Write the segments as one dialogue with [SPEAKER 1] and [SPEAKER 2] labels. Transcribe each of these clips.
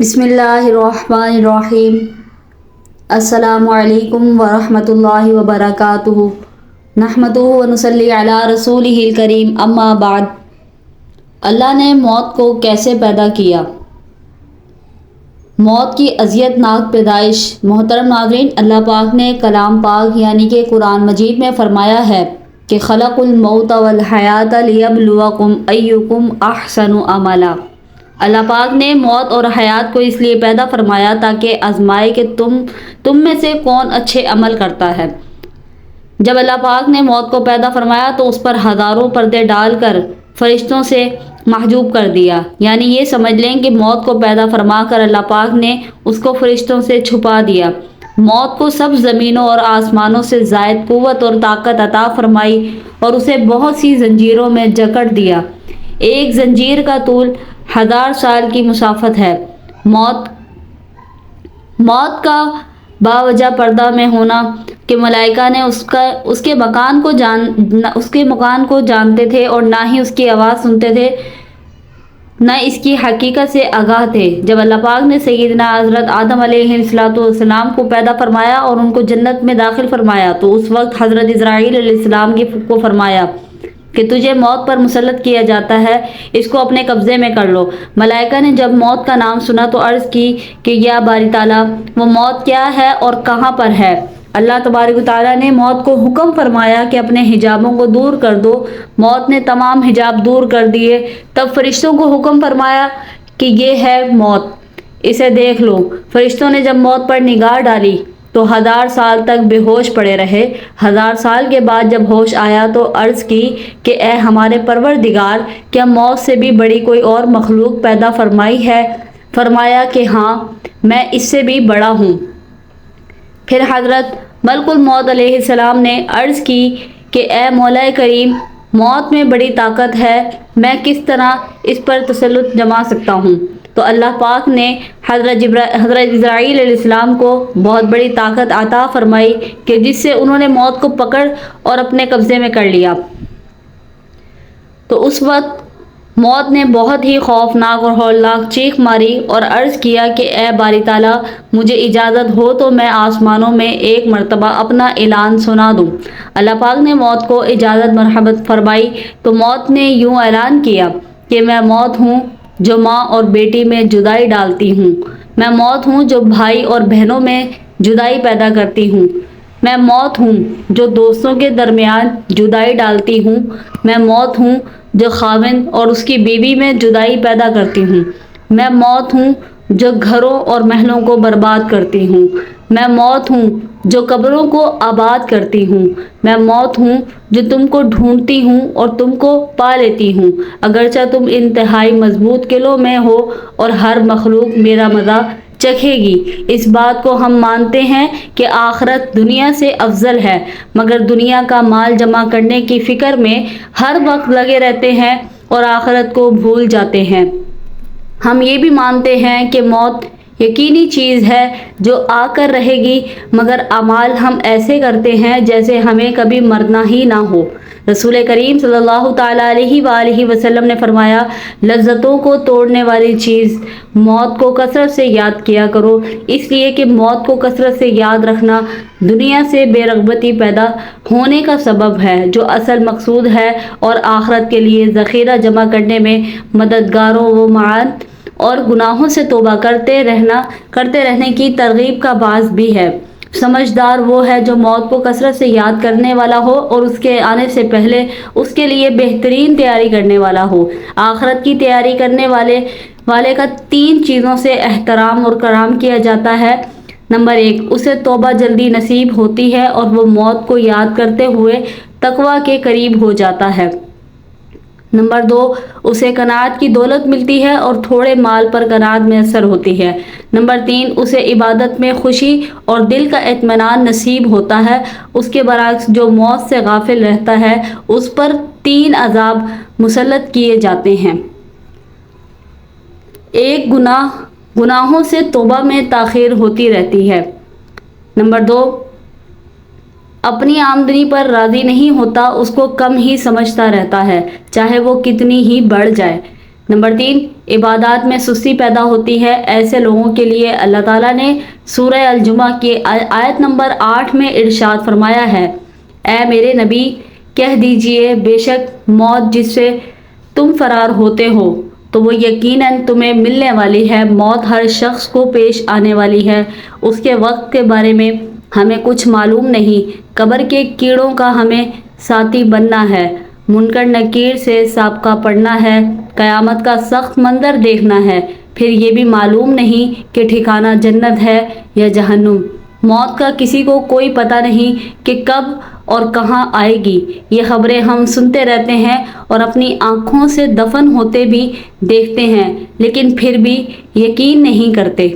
[SPEAKER 1] بسم اللہ الرحمن الرحیم۔ السلام علیکم ورحمۃ اللہ وبرکاتہ۔ نحمدہ ونصلی علی رسولہ الکریم، اما بعد۔ اللہ نے موت کو کیسے پیدا کیا؟ موت کی اذیت ناک پیدائش۔ محترم ناظرین، اللہ پاک نے کلام پاک یعنی کہ قرآن مجید میں فرمایا ہے کہ خلق الموت والحیات لیبلوکم ایکم احسن عملا۔ اللہ پاک نے موت اور حیات کو اس لیے پیدا فرمایا تاکہ آزمائے کہ تم میں سے کون اچھے عمل کرتا ہے۔ جب اللہ پاک نے موت کو پیدا فرمایا تو اس پر ہزاروں پردے ڈال کر فرشتوں سے محجوب کر دیا، یعنی یہ سمجھ لیں کہ موت کو پیدا فرما کر اللہ پاک نے اس کو فرشتوں سے چھپا دیا۔ موت کو سب زمینوں اور آسمانوں سے زائد قوت اور طاقت عطا فرمائی اور اسے بہت سی زنجیروں میں جکڑ دیا۔ ایک زنجیر کا طول 1000 سال کی مسافت ہے۔ موت کا باوجہ پردہ میں ہونا کہ ملائکہ نے اس کے مکان کو جانتے تھے اور نہ ہی اس کی آواز سنتے تھے، نہ اس کی حقیقت سے آگاہ تھے۔ جب اللہ پاک نے سیدنا حضرت آدم علیہ السلام کو پیدا فرمایا اور ان کو جنت میں داخل فرمایا تو اس وقت حضرت اسرائیل علیہ السلام کو فرمایا کہ تجھے موت پر مسلط کیا جاتا ہے، اس کو اپنے قبضے میں کر لو۔ ملائکہ نے جب موت کا نام سنا تو عرض کی کہ یا باری تعالیٰ، وہ موت کیا ہے اور کہاں پر ہے؟ اللہ تبارک و تعالیٰ نے موت کو حکم فرمایا کہ اپنے حجابوں کو دور کر دو۔ موت نے تمام حجاب دور کر دیے۔ تب فرشتوں کو حکم فرمایا کہ یہ ہے موت، اسے دیکھ لو۔ فرشتوں نے جب موت پر نگاہ ڈالی تو 1000 سال تک بے ہوش پڑے رہے۔ 1000 سال کے بعد جب ہوش آیا تو عرض کی کہ اے ہمارے پروردگار، کیا موت سے بھی بڑی کوئی اور مخلوق پیدا فرمائی ہے؟ فرمایا کہ ہاں، میں اس سے بھی بڑا ہوں۔ پھر حضرت ملک الموت علیہ السلام نے عرض کی کہ اے مولا کریم، موت میں بڑی طاقت ہے، میں کس طرح اس پر تسلط جما سکتا ہوں؟ تو اللہ پاک نے حضرت اسرائیل علیہ السلام کو بہت بڑی طاقت عطا فرمائی کہ جس سے انہوں نے موت کو پکڑ اور اپنے قبضے میں کر لیا۔ تو اس وقت موت نے بہت ہی خوفناک اور ہولناک چیخ ماری اور عرض کیا کہ اے باری تعالیٰ، مجھے اجازت ہو تو میں آسمانوں میں ایک مرتبہ اپنا اعلان سنا دوں۔ اللہ پاک نے موت کو اجازت مرحمت فرمائی تو موت نے یوں اعلان کیا کہ میں موت ہوں جو ماں اور بیٹی میں جدائی ڈالتی ہوں، میں موت ہوں جو بھائی اور بہنوں میں جدائی پیدا کرتی ہوں، میں موت ہوں جو دوستوں کے درمیان جدائی ڈالتی ہوں، میں موت ہوں جو خاوند اور اس کی بیوی میں جدائی پیدا کرتی ہوں، میں موت ہوں جو گھروں اور محلوں کو برباد کرتی ہوں، میں موت ہوں جو قبروں کو آباد کرتی ہوں، میں موت ہوں جو تم کو ڈھونڈتی ہوں اور تم کو پا لیتی ہوں، اگرچہ تم انتہائی مضبوط قلعوں میں ہو اور ہر مخلوق میرا مزہ چکھے گی۔ اس بات کو ہم مانتے ہیں کہ آخرت دنیا سے افضل ہے، مگر دنیا کا مال جمع کرنے کی فکر میں ہر وقت لگے رہتے ہیں اور آخرت کو بھول جاتے ہیں۔ ہم یہ بھی مانتے ہیں کہ موت یقینی چیز ہے جو آ کر رہے گی، مگر اعمال ہم ایسے کرتے ہیں جیسے ہمیں کبھی مرنا ہی نہ ہو۔ رسول کریم صلی اللہ تعالیٰ علیہ وآلہ وسلم نے فرمایا، لذتوں کو توڑنے والی چیز موت کو کثرت سے یاد کیا کرو، اس لیے کہ موت کو کثرت سے یاد رکھنا دنیا سے بے رغبتی پیدا ہونے کا سبب ہے، جو اصل مقصود ہے، اور آخرت کے لیے ذخیرہ جمع کرنے میں مددگاروں و معاد اور گناہوں سے توبہ کرتے رہنے کی ترغیب کا باعث بھی ہے۔ سمجھدار وہ ہے جو موت کو کثرت سے یاد کرنے والا ہو اور اس کے آنے سے پہلے اس کے لیے بہترین تیاری کرنے والا ہو۔ آخرت کی تیاری کرنے والے کا 3 چیزوں سے احترام اور کرام کیا جاتا ہے۔ نمبر 1، اسے توبہ جلدی نصیب ہوتی ہے اور وہ موت کو یاد کرتے ہوئے تقویٰ کے قریب ہو جاتا ہے۔ نمبر 2، اسے قناعت کی دولت ملتی ہے اور تھوڑے مال پر قناعت میسر ہوتی ہے۔ نمبر 3، اسے عبادت میں خوشی اور دل کا اطمینان نصیب ہوتا ہے۔ اس کے برعکس جو موت سے غافل رہتا ہے اس پر 3 عذاب مسلط کیے جاتے ہیں۔ 1، گناہوں سے توبہ میں تاخیر ہوتی رہتی ہے۔ نمبر 2، اپنی آمدنی پر راضی نہیں ہوتا، اس کو کم ہی سمجھتا رہتا ہے، چاہے وہ کتنی ہی بڑھ جائے۔ نمبر 3، عبادات میں سستی پیدا ہوتی ہے۔ ایسے لوگوں کے لیے اللہ تعالیٰ نے سورہ الجمعہ کی آیت نمبر 8 میں ارشاد فرمایا ہے، اے میرے نبی کہہ دیجئے بے شک موت جس سے تم فرار ہوتے ہو تو وہ یقیناً تمہیں ملنے والی ہے۔ موت ہر شخص کو پیش آنے والی ہے، اس کے وقت کے بارے میں ہمیں کچھ معلوم نہیں۔ قبر کے کیڑوں کا ہمیں ساتھی بننا ہے، منکر نکیر سے سابقہ پڑھنا ہے، قیامت کا سخت منظر دیکھنا ہے، پھر یہ بھی معلوم نہیں کہ ٹھکانہ جنت ہے یا جہنم۔ موت کا کسی کو کوئی پتہ نہیں کہ کب اور کہاں آئے گی۔ یہ خبریں ہم سنتے رہتے ہیں اور اپنی آنکھوں سے دفن ہوتے بھی دیکھتے ہیں، لیکن پھر بھی یقین نہیں کرتے۔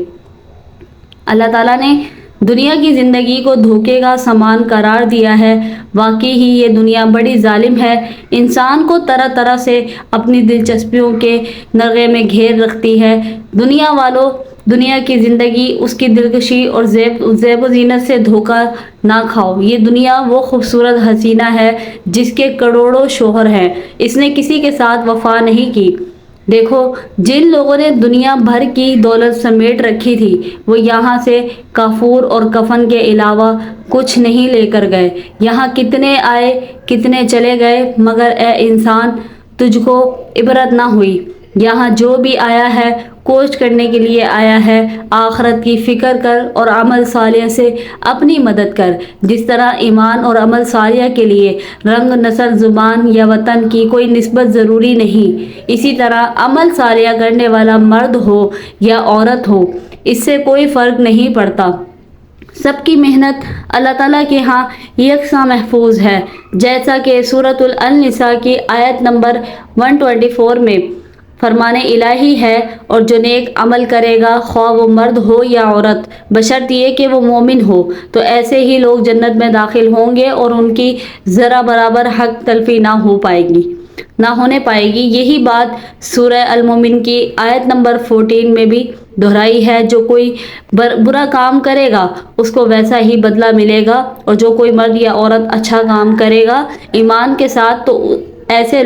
[SPEAKER 1] اللہ تعالیٰ نے دنیا کی زندگی کو دھوکے کا سامان قرار دیا ہے۔ واقعی ہی یہ دنیا بڑی ظالم ہے، انسان کو طرح طرح سے اپنی دلچسپیوں کے نرغے میں گھیر رکھتی ہے۔ دنیا والوں، دنیا کی زندگی، اس کی دلکشی اور زیب و زینت سے دھوکہ نہ کھاؤ۔ یہ دنیا وہ خوبصورت حسینہ ہے جس کے کروڑوں شوہر ہیں، اس نے کسی کے ساتھ وفا نہیں کی۔ دیکھو جن لوگوں نے دنیا بھر کی دولت سمیٹ رکھی تھی وہ یہاں سے کافور اور کفن کے علاوہ کچھ نہیں لے کر گئے۔ یہاں کتنے آئے کتنے چلے گئے، مگر اے انسان تجھ کو عبرت نہ ہوئی۔ یہاں جو بھی آیا ہے کوشش کرنے کے لیے آیا ہے، آخرت کی فکر کر اور عمل صالح سے اپنی مدد کر۔ جس طرح ایمان اور عمل صالح کے لیے رنگ، نسل، زبان یا وطن کی کوئی نسبت ضروری نہیں، اسی طرح عمل صالح کرنے والا مرد ہو یا عورت ہو، اس سے کوئی فرق نہیں پڑتا۔ سب کی محنت اللہ تعالیٰ کے ہاں یکساں محفوظ ہے، جیسا کہ سورۃ النساء کی آیت نمبر 124 میں فرمان الہی ہے، اور جو نیک عمل کرے گا خواہ وہ مرد ہو یا عورت، بشرط یہ کہ وہ مومن ہو، تو ایسے ہی لوگ جنت میں داخل ہوں گے اور ان کی ذرہ برابر حق تلفی نہ ہونے پائے گی۔ یہی بات سورہ المومن کی آیت نمبر 14 میں بھی دہرائی ہے، جو کوئی برا کام کرے گا اس کو ویسا ہی بدلہ ملے گا، اور جو کوئی مرد یا عورت اچھا کام کرے گا ایمان کے ساتھ تو ایسے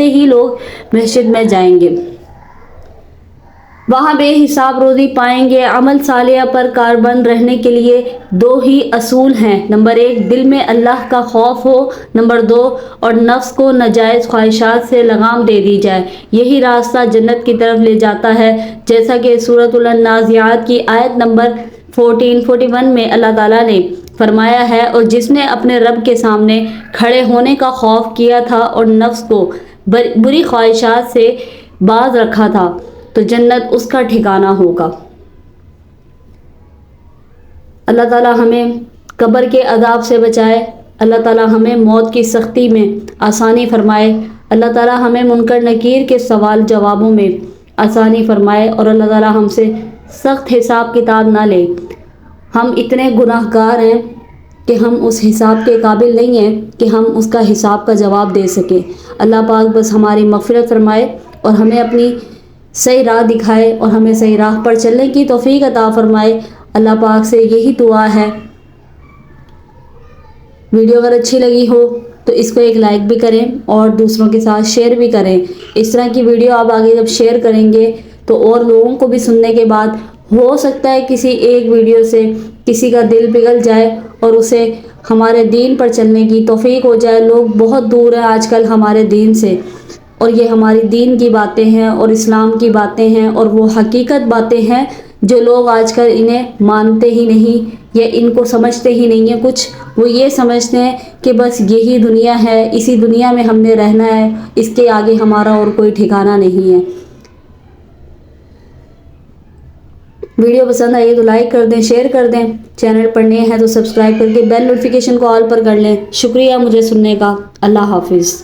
[SPEAKER 1] ہی لوگ بہشت میں جائیں گے، وہاں بے حساب روزی پائیں گے۔ عمل صالح پر کاربند رہنے کے لیے 2 ہی اصول ہیں، نمبر 1 دل میں اللہ کا خوف ہو، نمبر 2 اور نفس کو ناجائز خواہشات سے لگام دے دی جائے۔ یہی راستہ جنت کی طرف لے جاتا ہے، جیسا کہ سورۃ النازعات کی آیت نمبر 41 میں اللہ تعالیٰ نے فرمایا ہے، اور جس نے اپنے رب کے سامنے کھڑے ہونے کا خوف کیا تھا اور نفس کو بری خواہشات سے باز رکھا تھا تو جنت اس کا ٹھکانہ ہوگا۔ اللہ تعالیٰ ہمیں قبر کے عذاب سے بچائے، اللہ تعالیٰ ہمیں موت کی سختی میں آسانی فرمائے، اللہ تعالیٰ ہمیں منکر نکیر کے سوال جوابوں میں آسانی فرمائے، اور اللہ تعالیٰ ہم سے سخت حساب کتاب نہ لے۔ ہم اتنے گناہ گار ہیں کہ ہم اس حساب کے قابل نہیں ہیں کہ ہم اس کا حساب کا جواب دے سکیں۔ اللہ پاک بس ہماری مغفرت فرمائے اور ہمیں اپنی صحیح راہ دکھائے اور ہمیں صحیح راہ پر چلنے کی توفیق عطا فرمائے۔ اللہ پاک سے یہی دعا ہے۔ ویڈیو اگر اچھی لگی ہو تو اس کو ایک لائک بھی کریں اور دوسروں کے ساتھ شیئر بھی کریں۔ اس طرح کی ویڈیو آپ آگے جب شیئر کریں گے تو اور لوگوں کو بھی سننے کے بعد ہو سکتا ہے کسی ایک ویڈیو سے کسی کا دل پگھل جائے اور اسے ہمارے دین پر چلنے کی توفیق ہو جائے۔ لوگ بہت دور ہیں آج کل ہمارے دین سے، اور یہ ہماری دین کی باتیں ہیں اور اسلام کی باتیں ہیں، اور وہ حقیقت باتیں ہیں جو لوگ آج کل انہیں مانتے ہی نہیں یا ان کو سمجھتے ہی نہیں ہیں کچھ۔ وہ یہ سمجھتے ہیں کہ بس یہی دنیا ہے، اسی دنیا میں ہم نے رہنا ہے، اس کے آگے ہمارا اور کوئی ٹھکانہ نہیں ہے۔ ویڈیو پسند آئی تو لائک کر دیں، شیئر کر دیں، چینل پر نئے ہیں تو سبسکرائب کر کے بیل نوٹیفیکیشن کو آل پر کر لیں۔ شکریہ مجھے سننے کا۔ اللہ حافظ۔